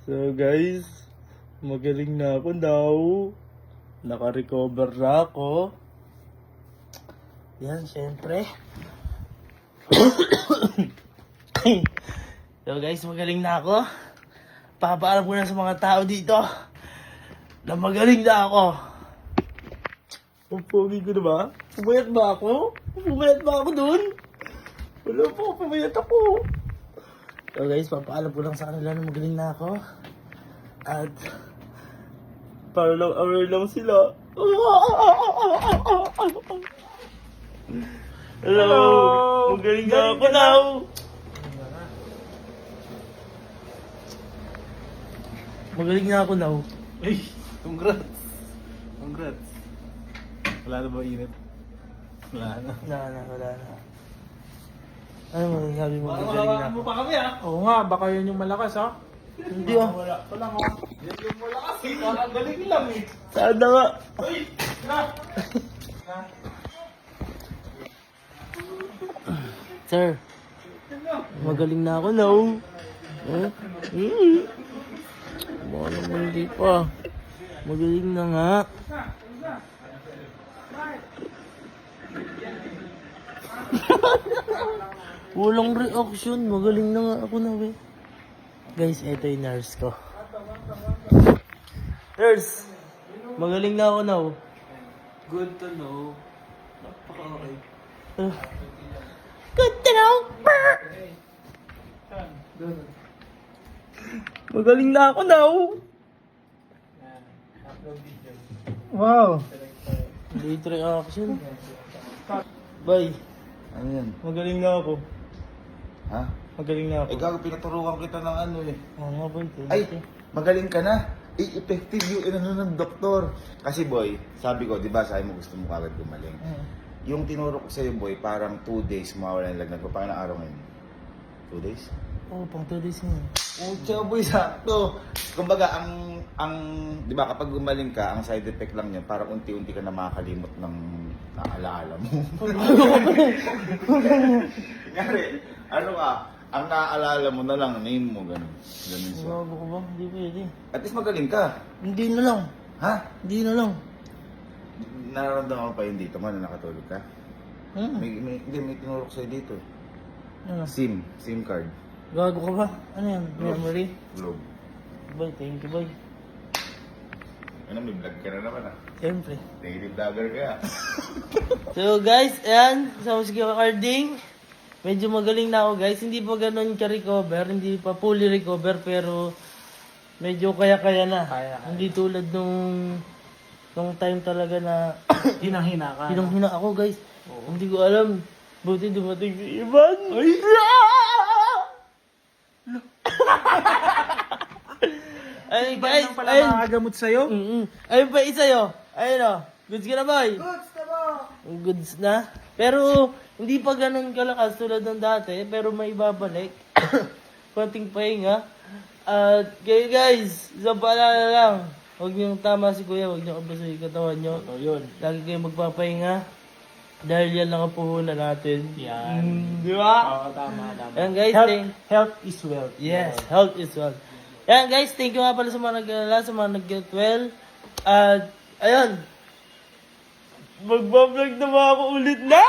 So guys, magaling na ako daw. Naka-recover na ako. Yan, syempre. So guys, magaling na ako. Papaalam ko na sa mga tao dito na magaling na ako. Ang pogi ko na ba? Pumayat ba ako? Pumayat ba ako dun? Wala po, pumayat ako. So guys, papaalam ko lang sa kanila na magaling na ako. At para lang aware lang sila. Hello! Magaling na ako now! Magaling na ako now. Ay, congrats. Congrats. Wala na ba init? Wala na. Wala na. Ano mo, sabi mo magaling na ako? pa kami ah. Oo nga, baka yun yung malakas ha. Hindi ah. Wala. Wala ko. Yan yung malakas eh. Parang galing lang eh. Sana nga. Uy! Na! Sir, magaling na ako now. Baka naman hindi pa. Magaling na nga. Walang reaction. Magaling na nga ako na eh. Guys, ito yung nurse ko. Nurse! Magaling na ako now. Good to know. Napaka-okay. Good to know. Magaling na ako now. Wow. Late reaction. Bye. Ano yan? Magaling na ako. Ha? Magaling na ako. Ikaw, pinaturuan kita ng ano eh. Oo nga boy. Ay, magaling ka na. Effective yung inano ng doktor. Kasi boy, sabi ko, di ba, sabi mo gusto mo kagad gumaling. Yung tinuro ko sa'yo boy, parang 2 days mawala yung lagnat ko. Paano na araw ngayon? 2 days? Oo, pang 2 days nga. Tsaka boy, sakto. Kumbaga, ang, di ba, kapag gumaling ka, ang side effect lang niyan, parang unti-unti ka na makakalimot ng naalaala mo. Ngari, ano ka, ang naaalala mo na lang, name mo, gano'n. Ganun siya. Bago ko ba? Hindi pwede. At least magaling ka. Hindi na lang. Ha? Hindi na lang. Nararamdaman mo pa yun dito, man, na nakatulog ka? Hmm. May tinurok sa'yo dito. Ano? SIM card. Gago ka ba? Ano yan? Memory? Globe. Boy, thank you boy. Ano, may vlog ka na naman ah. Siyempre. Daily vlogger ka ah. So guys, ayan, sa musika recording, medyo magaling na ako guys. Hindi pa ganun ka-recover, hindi pa fully recover, pero medyo kaya-kaya na. Hindi tulad nung time talaga na Hinang-hina ka. hinang-hina ako guys. Hindi ko alam. Buti dumating si Ivan. Ay! Ay guys, Guys, pala ayun. makagamot sa'yo? Ayun pa isa yo. Ayun o. Goods ka na boy? Goods na ba? Goods na. Pero hindi pa ganun kalakas tulad ng dati. Pero may babalik. Konting pahinga. At kayo guys, isang paalala lang. Huwag niyong tama si kuya. Huwag niyong abusuhin yung katawan niyo. Ito yun. Lagi kayo magpapahinga. Dahil yan lang ang puhunan natin. Yan. Di ba? Oo, tama. Ayan guys, Health is wealth. yes, health is wealth. Ayan guys, thank you nga pala sa mga nag-alala, sa mga nag-get well. At, ayun. Magbablog na ba ako ulit na?